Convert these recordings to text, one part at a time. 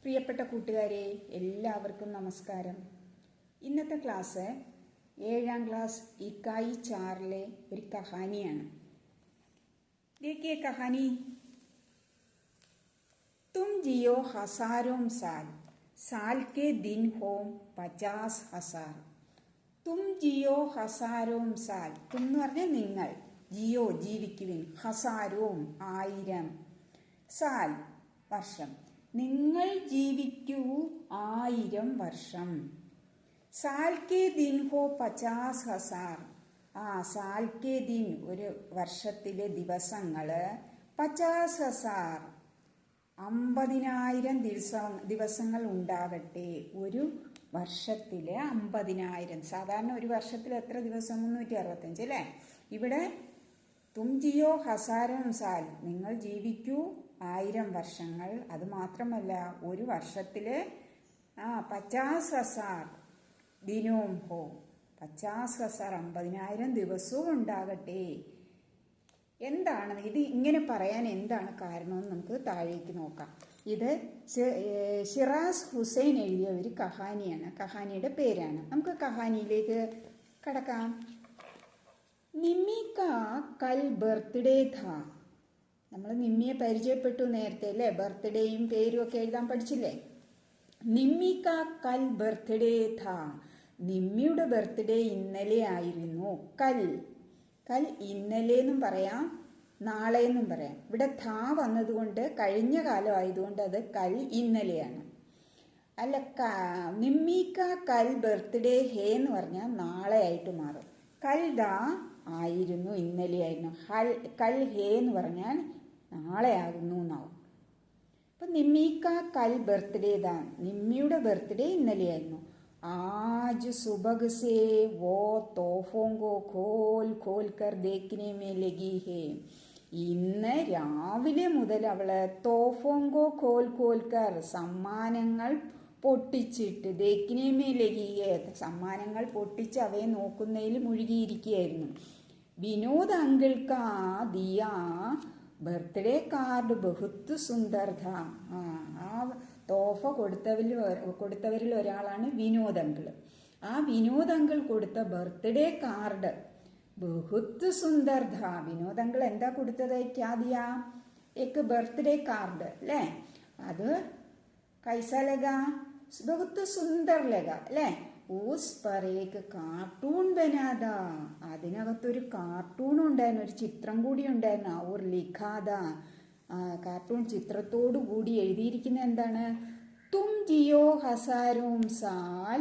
പ്രിയപ്പെട്ട കൂട്ടുകാരെ, എല്ലാവർക്കും നമസ്കാരം. ഇന്നത്തെ ക്ലാസ് 7ാം ക്ലാസ് ഇക്കായി 4 ഒരു കഹാനിയാണ്. देखिए कहानी. तुम जियो हजारों साल, साल के दिन हो 50,000. തും ജിയോ ഹസാരോം സാൽ. തും എന്ന് പറഞ്ഞാൽ നിങ്ങൾ, ജിയോ ജീവിക്കുവിൻ, ഹസാരോം 1000, സാൽ വർഷം. നിങ്ങൾ ജീവിക്കൂ 1000 വർഷം. സാൽ കെ ദിൻ ഹോ 50,000. സാൽ കെ ദിൻ ഒരു വർഷത്തിലെ ദിവസങ്ങൾ 50,000 50,000 ദിവസങ്ങൾ ഉണ്ടാകട്ടെ. ഒരു വർഷത്തില് 50,000. സാധാരണ ഒരു വർഷത്തിൽ എത്ര ദിവസം? 365 അല്ലേ? ഇവിടെ തും ജിയോ ഹസാരം സാൽ, നിങ്ങൾ ജീവിക്കൂ 1000 വർഷങ്ങൾ. അത് മാത്രമല്ല, ഒരു വർഷത്തില് 50,000 ദിനവും ഹോ 50,000 50,000 ദിവസവും ഉണ്ടാകട്ടെ. എന്താണ് ഇത് ഇങ്ങനെ പറയാൻ എന്താണ് കാരണമെന്ന് നമുക്ക് താഴേക്ക് നോക്കാം. ഇത് ഷിറാസ് ഹുസൈൻ എഴുതിയ ഒരു കഹാനിയാണ്. കഹാനിയുടെ പേരാണ്. നമുക്ക് കഹാനിയിലേക്ക് കടക്കാം. നിമ്മി കാ കൽ ബർത്ത്ഡേ ഥാ. നമ്മൾ നിമ്മിയെ പരിചയപ്പെട്ടു നേരത്തെ അല്ലേ? ബർത്ത്ഡേയും പേരും ഒക്കെ എഴുതാൻ പഠിച്ചില്ലേ? നിമ്മി കാ കൽ ബർത്ത്ഡേ ഥാ. നിമ്മിയുടെ ബർത്ത്ഡേ ഇന്നലെ ആയിരുന്നു. കൽ കൽ ഇന്നലെ എന്നും പറയാം, നാളെ എന്നും പറയാം. ഇവിടെ ഥാ വന്നതുകൊണ്ട് കഴിഞ്ഞ കാലം ആയതുകൊണ്ട് അത് കൽ ഇന്നലെയാണ്. അല്ല, നിമ്മിക്ക കൽ ബർത്ത്ഡേ ഹേ എന്ന് പറഞ്ഞാൽ നാളെ ആയിട്ട് മാറും. കൽ ദാ ആയിരുന്നു, ഇന്നലെ ആയിരുന്നു. കൽ ഹേ എന്ന് പറഞ്ഞാൽ നാളെ ആകുന്നു എന്നാവും. അപ്പം നിമ്മിക്ക കൽ ബർത്ത്ഡേ ദാ, നിമ്മിയുടെ ബർത്ത്ഡേ ഇന്നലെയായിരുന്നു. आज सुबह से वो तोहफों को खोल खोल कर देखने में लगी है. ഇന്ന് രാവിലെ മുതൽ അവള് തോഫോങ്കോ കോൽ കോൽക്കർ സമ്മാനങ്ങൾ പൊട്ടിച്ചിട്ട് ദേക്കിനേമേ ലഗിയെ സമ്മാനങ്ങൾ പൊട്ടിച്ച് അവയെ നോക്കുന്നതിൽ മുഴുകിയിരിക്കുകയായിരുന്നു. വിനോദ് അങ്കിൾക്കാ ദിയാ ബർത്ത്ഡേ കാർഡ് ബഹുത്ത് സുന്ദർ ഥാ. ആ തോഫ കൊടുത്തവരിൽ ഒരാളാണ് വിനോദ് അങ്കിൾ. ആ വിനോദ് അങ്കിൾ കൊടുത്ത ബർത്ത്ഡേ കാർഡ് ബഹുത്ത് സുന്ദർ ഥാ. വിനോദ് അങ്കിൾ എന്താ കൊടുത്തത്? ക്യാദിയാ എക്ക് ബർത്ത്ഡേ കാർഡ് അല്ലേ? അത് കൈസ ലഗ? ബഹുത്ത് സുന്ദർ ലഗ അല്ലേ? ഊസ് പർ ഏക് കാർട്ടൂൺ ബനാദാ. അതിനകത്തൊരു കാർട്ടൂൺ ഉണ്ടായിരുന്നു, ഒരു ചിത്രം കൂടി ഉണ്ടായിരുന്നു. ഔർ ലിഖാദാ. കാർട്ടൂൺ ചിത്രത്തോടു കൂടി എഴുതിയിരിക്കുന്ന എന്താണ്? തും ജിയോ ഹസാരോം സാൽ,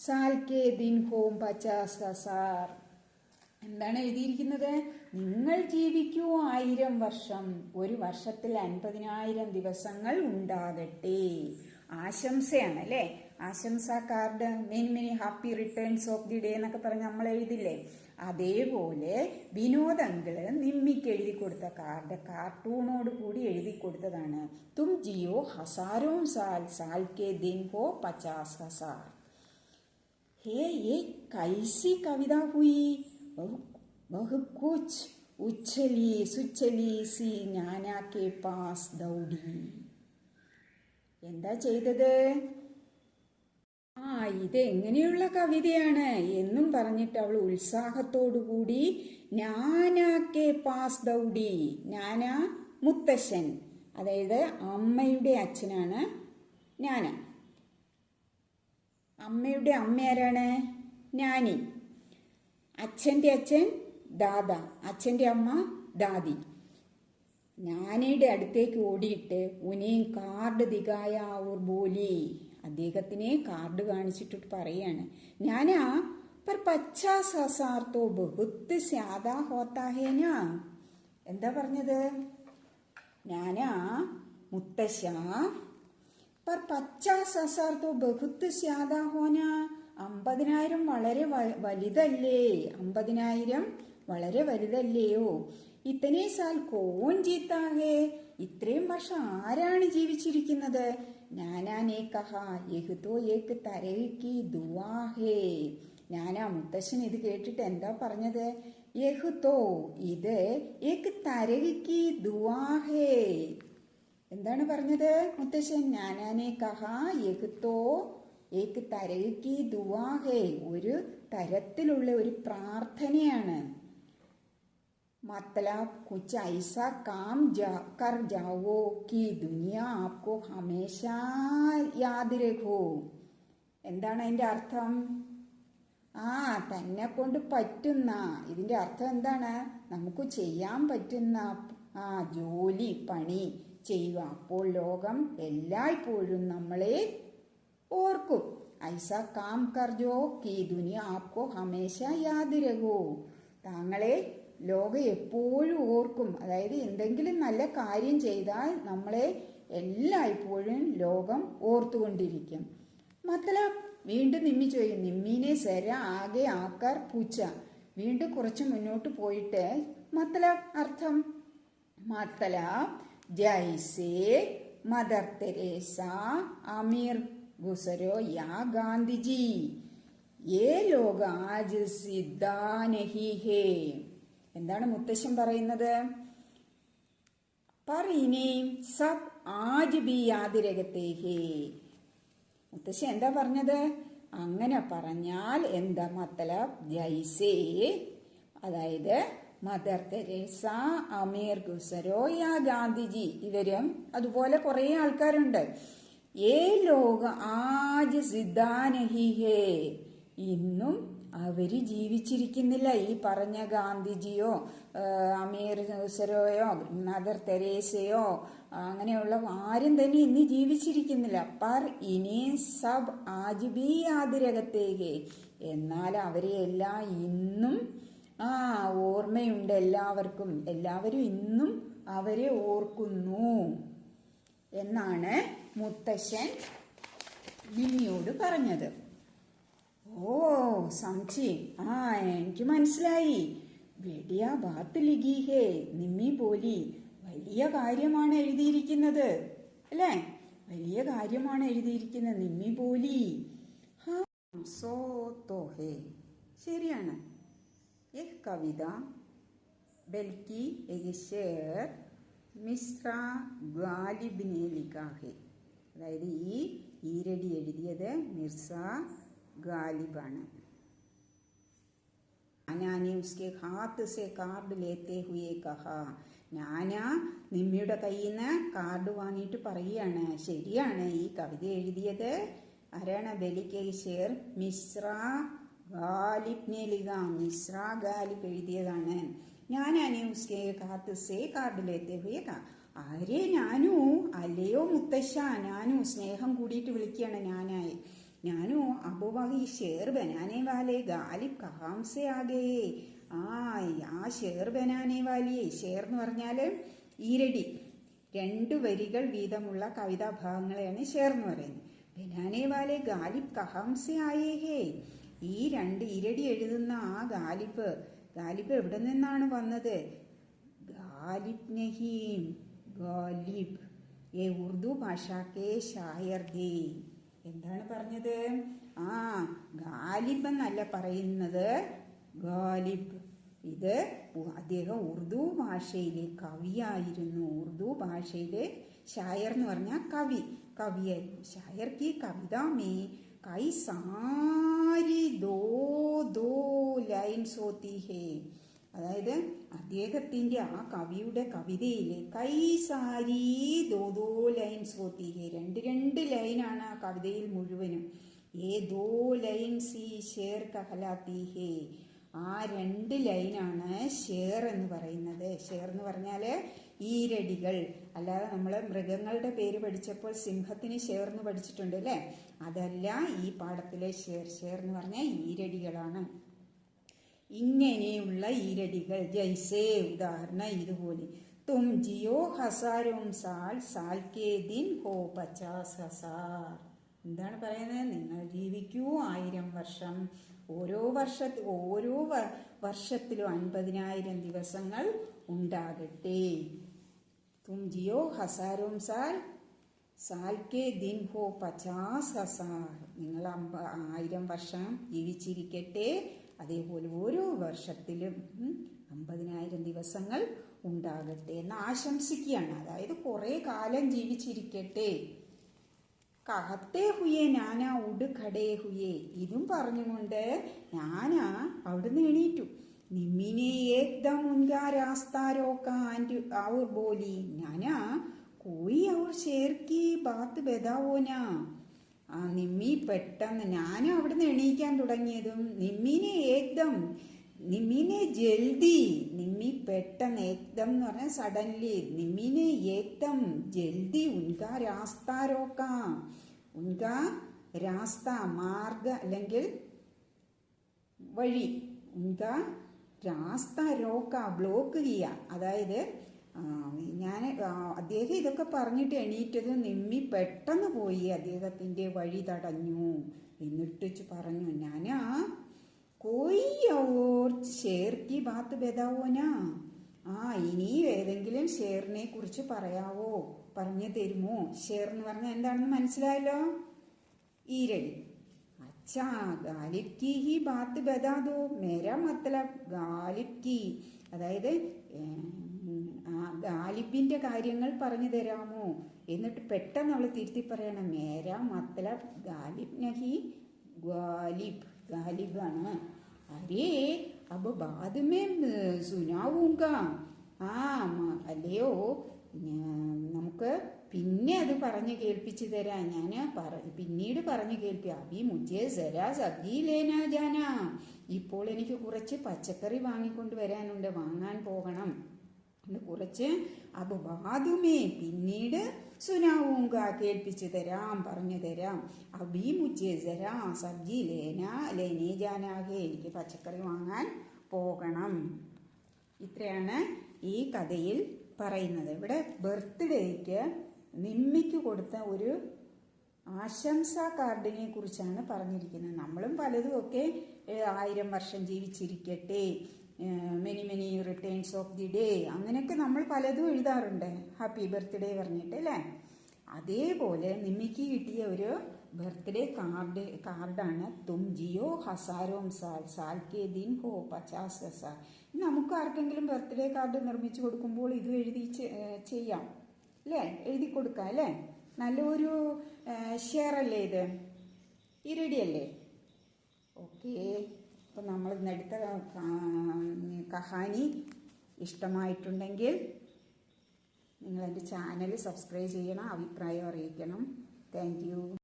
സാൽ കെ ദിൻ ഹോം 50,000. എന്താണ് എഴുതിയിരിക്കുന്നത്? നിങ്ങൾ ജീവിക്കൂ 1000 വർഷം, ഒരു വർഷത്തിൽ 50,000 ദിവസങ്ങൾ ഉണ്ടാകട്ടെ. ആശംസയാണ് അല്ലേ? ആശംസാ card, many happy returns of the day എന്നൊക്കെ പറഞ്ഞ് നമ്മൾ എഴുതില്ലേ? അതേപോലെ വിനോദ് അങ്കിള് നിമ്മിക്ക് എഴുതി കൊടുത്ത കാർഡ് കാർട്ടൂണോട് കൂടി എഴുതി കൊടുത്തതാണ്. തും ജിയോ ഹസാരോം സാൽ, സാൽ കെ ദിൻ ഹോ 50,000. ഹേ യേ കൈസി കവിത ഹുയി, ബഹു കുച്ച് ഉച്ചലി സുച്ചലി സി നാനാ കെ പാസ് ദൗഡി. എന്താ ചെയ്തത്? ഇതെങ്ങനെയുള്ള കവിതയാണ് എന്നും പറഞ്ഞിട്ട് അവൾ ഉത്സാഹത്തോടുകൂടി നാനാ കെ പാസ് ദൗഡി. നാനാ മുത്തശ്ശൻ, അതായത് അമ്മയുടെ അച്ഛനാണ് നാന. അമ്മയുടെ അമ്മ ആരാണ്? നാനി. അച്ഛൻ്റെ അച്ഛൻ ദാദ, അച്ഛൻ്റെ അമ്മ ദാദി. നാനയുടെ അടുത്തേക്ക് ഓടിയിട്ട് ഉനേം കാർഡ് ദിഗായ ഔർ ബോലി. അദ്ദേഹത്തിനെ കാർഡ് കാണിച്ചിട്ട് പറയാണ്, ഞാനാ പർ 50,000 തോ ബഹുത്ത് സ്യാദാ ഹോത്താ ഹേ നാ. എന്താ പറഞ്ഞത്? ഞാനാ മുത്തശ്ശ പർ 50,000 തോ ബഹുത്ത് സ്യാദാ ഹോനാ. 50,000 വളരെ വലുതല്ലേ? 50,000 വളരെ വലുതല്ലയോ? ഇത്തനെ സാൽ കോൻ ജീത്താ ഹേ. ഇത്രയും വർഷം ആരാണ് ജീവിച്ചിരിക്കുന്നത്? നാനാനെ കഹാ യഹ് തോ ഏക് തരഹ് കി ദുആ ഹേ. നാനാ മുത്തശ്ശൻ ഇത് കേട്ടിട്ട് എന്താ പറഞ്ഞത്? യഹ് തോ, ഇത് ഏക് തരഹ് കി ദുആ ഹേ. എന്താണ് പറഞ്ഞത് മുത്തശ്ശൻ? നാനാനെ കഹാ യഹ് തോ ഏക് തരഹ് കി ദുആ ഹേ, ഒരു തരത്തിലുള്ള ഒരു പ്രാർത്ഥനയാണ്. मतलब कुछ ऐसा काम कर जाओ कि दुनिया आपको हमेशा याद रखो. എന്താണ് അതിൻ്റെ അർത്ഥം? തന്നെ കൊണ്ട് പറ്റുന്ന, ഇതിൻ്റെ അർത്ഥം എന്താണ്? നമുക്ക് ചെയ്യാൻ പറ്റുന്ന ജോലി, പണി ചെയ്യുക. അപ്പോൾ ലോകം എല്ലായ്പ്പോഴും നമ്മളെ ഓർക്കും. ഐസാ കാം കർജോ കി ദുനിയ ആപ്കോ ഹമേശ യാദ് രഹോ. താങ്കളെ ലോകം എപ്പോഴും ഓർക്കും. അതായത് എന്തെങ്കിലും നല്ല കാര്യം ചെയ്താൽ നമ്മളെ എല്ലായ്പ്പോഴും ലോകം ഓർത്തുകൊണ്ടിരിക്കും. മത്തലബ്, വീണ്ടും നിമ്മി ചോദിക്കും. നിമ്മീനെ സര ആകെ ആക്കാർ പൂച്ച. വീണ്ടും കുറച്ച് മുന്നോട്ട് പോയിട്ട് മത്തലബ് അർത്ഥം. മത്തലബ് ജൈസേ മദർ തെരേസ, അമീർ ഗുസരോ യാ ഗാന്ധിജി, യേ ലോക ആജ് സിദ്ധാ നഹി ഹേ. എന്താണ് മുത്തശ്ശൻ പറയുന്നത്? पर इन्हें सब आज भी याद रखते हैं. മുത്തശ്ശൻ എന്താ പറഞ്ഞത്? അങ്ങനെ പറഞ്ഞാൽ എന്താ മത്തലബ്? ജൈസേ, അതായത് മദർ തെരേസ, അമീർ ഖുസരോ യാ ഗാന്ധിജി, ഇവരും അതുപോലെ കുറെ ആൾക്കാരുണ്ട്. ഏ ലോക ആജ് സിദ്ധാ നഹി ഹേ, ഇന്നും അവര് ജീവിച്ചിരിക്കുന്നില്ല. ഈ പറഞ്ഞ ഗാന്ധിജിയോ അമീർ ഖുസരോയോ മദർ തെരേസയോ അങ്ങനെയുള്ള ആരും തന്നെ ഇന്ന് ജീവിച്ചിരിക്കുന്നില്ല. പർ ഇനി സബ് ആജ് ബി യാദ് രഖത്തേഹേ, എന്നാൽ അവരെ എല്ലാം ഇന്നും ഓർമ്മയുണ്ട് എല്ലാവർക്കും. എല്ലാവരും ഇന്നും അവരെ ഓർക്കുന്നു എന്നാണ് മുത്തശ്ശൻ നിമ്മിയോട് പറഞ്ഞത്. ഓ സംശി, എനിക്ക് മനസ്സിലായി. വെടിയ ബാത്ത് ലിഖി ഹേ, നിമ്മി പോലി. വലിയ കാര്യമാണ് എഴുതിയിരിക്കുന്നത് അല്ലേ? വലിയ കാര്യമാണ് എഴുതിയിരിക്കുന്നത്. നിമ്മി പോലി സോ തോ ഹേ. ശരിയാണ്. യഹ് കവിത ബൽക്കി യഹ് ഷേർ മിശ്ര ഗാലിബ് ने लिखा है. അതായത് ഈ ഈരടി എഴുതിയത് മിർസ ഗാലിബാണ്. നാനാനെ ഉസ്കെ ഹാത്ത് സെ കാർഡ് ലേത്തെ ഹുയെ കഹാ. നാന നിമ്മിയുടെ കയ്യിൽ നിന്ന് കാർഡ് വാങ്ങിയിട്ട് പറയുകയാണ്, ശരിയാണ്, ഈ കവിത എഴുതിയത് ആരാണ്? ബലിക്ക് ഷേർ മിശ്ര ഗാലിബ് ने लिखा. മിശ്ര ഗാലിബ് എഴുതിയതാണ്. നാനാനെ ഉസ്കെ ഹാത്ത് സെ കാർഡ് ലേത്തെ ഹുയെ കഹാ. ആരെ? നാനു. അല്ലയോ മുത്തശ്ശ, നാനു. സ്നേഹം കൂടിയിട്ട് വിളിക്കുകയാണ് നാനായി. നാനു അബു വഹി ഷേർ ബനാനെ വാലെ ഗാലിബ് കഹാം സെ ആഗേ. ഷേർ ബനാനെ വാലിയെ, ഷേർ എന്ന് പറഞ്ഞാൽ ഈരടി, 2 വരികൾ വീതമുള്ള കവിതാഭാഗങ്ങളെയാണ് ഷേർ എന്ന് പറയുന്നത്. ബനാനെ വാലെ ഗാലിബ് കഹാം സെ ആയേ ഹേ. ഈ 2 ഈരടി എഴുതുന്ന ഗാലിബ് എവിടെ നിന്നാണ് വന്നത്? ഗാലിബ് നഹീം, ഗാലിബ് ഏ ഉറുദു ഭാഷാക്കെ ഷായർ ദേ. എന്താണ് പറഞ്ഞത്? ഗാലിബ് എന്നല്ല പറയുന്നത്, ഗാലിബ്. ഇത് അദ്ദേഹം ഉറുദു ഭാഷയിലെ കവിയായിരുന്നു. ഉറുദു ഭാഷയിലെ ഷായർ എന്ന് പറഞ്ഞാൽ കവിയായിരുന്നു. ഷായർ की कविता में कई सारी दो लाइन्स होती है. അതായത് അദ്ദേഹത്തിൻ്റെ കവിയുടെ കവിതയിൽ കൈ സാരി ദോ ലൈൻസ് ഹോത്തി ഹേ, 2 ലൈനാണ് ആ കവിതയിൽ മുഴുവനും. ഏ ദോ ലൈൻസ് ഈ ഷേർ കഹലാത്തി ഹേ. 2 ലൈനാണ് ഷേർ എന്ന് പറയുന്നത്. ഷേർ എന്ന് പറഞ്ഞാൽ ഈരടികൾ. അല്ലാതെ നമ്മൾ മൃഗങ്ങളുടെ പേര് പഠിച്ചപ്പോൾ സിംഹത്തിന് ഷേർ എന്ന് പഠിച്ചിട്ടുണ്ട് അല്ലേ? അതല്ല ഈ പാഠത്തിലെ ഷേർ എന്ന് പറഞ്ഞാൽ ഈരടികളാണ്. ഇങ്ങനെയുള്ള ഈരടികൾ ജൈസേ, ഉദാഹരണം ഇതുപോലെ. തും ജിയോ ഹസാരോം സാൽ കെ ദിൻ ഹോ 50,000. എന്താണ് പറയുന്നത്? നിങ്ങൾ ജീവിക്കൂ 1000 വർഷം. ഓരോ വർഷത്തിലും 50,000 ദിവസങ്ങൾ ഉണ്ടാകട്ടെ. തും ജിയോ ഹസാരോം സാൽ കെ ദിൻ ഹോ 50,000. നിങ്ങൾ 1000 വർഷം ജീവിച്ചിരിക്കട്ടെ. അതേപോലെ ഓരോ വർഷത്തിലും 50,000 ദിവസങ്ങൾ ഉണ്ടാകട്ടെ എന്ന് ആശംസിക്കുകയാണ്. അതായത് കുറേ കാലം ജീവിച്ചിരിക്കട്ടെ. കഹത്തെ ഹുയേ നാനാ ഉഡ് ഖടേ ഹുയേ, ഇതും പറഞ്ഞുകൊണ്ട് ഞാനാ അവിടുന്ന് എണീറ്റു. നിമ്മിനെ ഏകദം ഉൻകാ രാസ്താ രോക്കാൻ ഔർ ബോലി നാനാ കോയി ഔർ ഷേർ കി ബാത്ത് ബതാവോനാ. ആ നിമ്മി പെട്ടെന്ന് ഞാൻ അവിടുന്ന് എണീക്കാൻ തുടങ്ങിയതും നിമ്മിനെ ഏകദം, നിമ്മിനെ ജൽദി, നിമ്മി പെട്ടെന്ന്, ഏകദം എന്ന് പറഞ്ഞാൽ സഡൻലി, നിമ്മിനെ ഏകദം ജൽദി ഉൻകാ രാസ്ത രോക്കാം, ഉൻകാ രാസ്ത മാർഗ അല്ലെങ്കിൽ വഴി, ഉൻകാ രാസ്ത രോക്ക ബ്ലോക്ക് ചെയ്യുക. അതായത് ഞാൻ അദ്ദേഹം ഇതൊക്കെ പറഞ്ഞിട്ട് എണീറ്റത് നിമ്മി പെട്ടെന്ന് പോയി അദ്ദേഹത്തിൻ്റെ വഴി തടഞ്ഞു. എന്നിട്ട് പറഞ്ഞു ഞാനാ കോയി ഓർ ഷേർ കി ബാത്ത് ബതാവോനാ, ഇനി ഏതെങ്കിലും ഷേറിനെ കുറിച്ച് പറയാവോ, പറഞ്ഞു തരുമോ? ഷേർ എന്ന് പറഞ്ഞാൽ എന്താണെന്ന് മനസ്സിലായല്ലോ, ഈരടി. അച്ഛാ ഗാലിബ് കി ഹി ബാത്ത് ബതാദോ, മേരാ മത്തലബ് ഗാലിബ് കി, അതായത് ഗാലിബിന്റെ കാര്യങ്ങൾ പറഞ്ഞു തരാമോ? എന്നിട്ട് പെട്ടെന്ന് അവൾ തിരുത്തി പറയണം, മേരാ മത്തലബ് ഗാലിബ് നഹി ഗാലിബ്, ഗാലിബാണ്. അരേ അബ് ബാദ് മേ സുനാവൂങ്ക, അല്ലയോ നമുക്ക് പിന്നെ അത് പറഞ്ഞു കേൾപ്പിച്ചു തരാം, ഞാൻ പിന്നീട് പറഞ്ഞു കേൾപ്പിക്കാം. അബി മുജേ സരാ സബ്ജി ലേനാ ജാനാ, ഇപ്പോൾ എനിക്ക് കുറച്ച് പച്ചക്കറി വാങ്ങിക്കൊണ്ട് വരാനുണ്ട്, വാങ്ങാൻ പോകണം. കുറച്ച് അബ് ബാദുമേ പിന്നീട് സുനാവൂങ്ക കേൾപ്പിച്ചു തരാം, പറഞ്ഞു തരാം. അബി മുജേ സരാ സബ്ജി ലേനേ ജാനാകെ, എനിക്ക് പച്ചക്കറി വാങ്ങാൻ പോകണം. ഇത്രയാണ് ഈ കഥയിൽ പറയുന്നത്. ഇവിടെ ബർത്ത്ഡേക്ക് നിമ്മിക്ക് കൊടുത്ത ഒരു ആശംസാ കാർഡിനെ കുറിച്ചാണ് പറഞ്ഞിരിക്കുന്നത്. നമ്മളും പലതും ഒക്കെ 1000 വർഷം ജീവിച്ചിരിക്കട്ടെ, many many returns of the day, അങ്ങനെയൊക്കെ നമ്മൾ പലതും എഴുതാറുണ്ട് ഹാപ്പി ബർത്ത്ഡേ പറഞ്ഞിട്ട് അല്ലേ. അതേപോലെ നിമ്മിക്ക് കിട്ടിയ ഒരു ബർത്ത്ഡേ കാർഡാണ് തും ജിയോ ഹസാരോം സാൽ, സാൽ കെ ദിൻ ഹോ 50 ഹസാർ. നമുക്ക് ആർക്കെങ്കിലും ബർത്ത്ഡേ കാർഡ് നിർമ്മിച്ചു കൊടുക്കുമ്പോൾ ഇത് എഴുതി ചെയ്യാം അല്ലേ, എഴുതി കൊടുക്കാം അല്ലേ. നല്ലൊരു ഷെയർ അല്ലേ ഇത്, ഈ റെഡി അല്ലേ? ഓക്കെ, അപ്പം നമ്മൾ ഇന്നെടുത്ത കഹാനി ഇഷ്ടമായിട്ടുണ്ടെങ്കിൽ നിങ്ങൾ എൻ്റെ ചാനൽ സബ്സ്ക്രൈബ് ചെയ്യണം, അഭിപ്രായം അറിയിക്കണം. Thank you.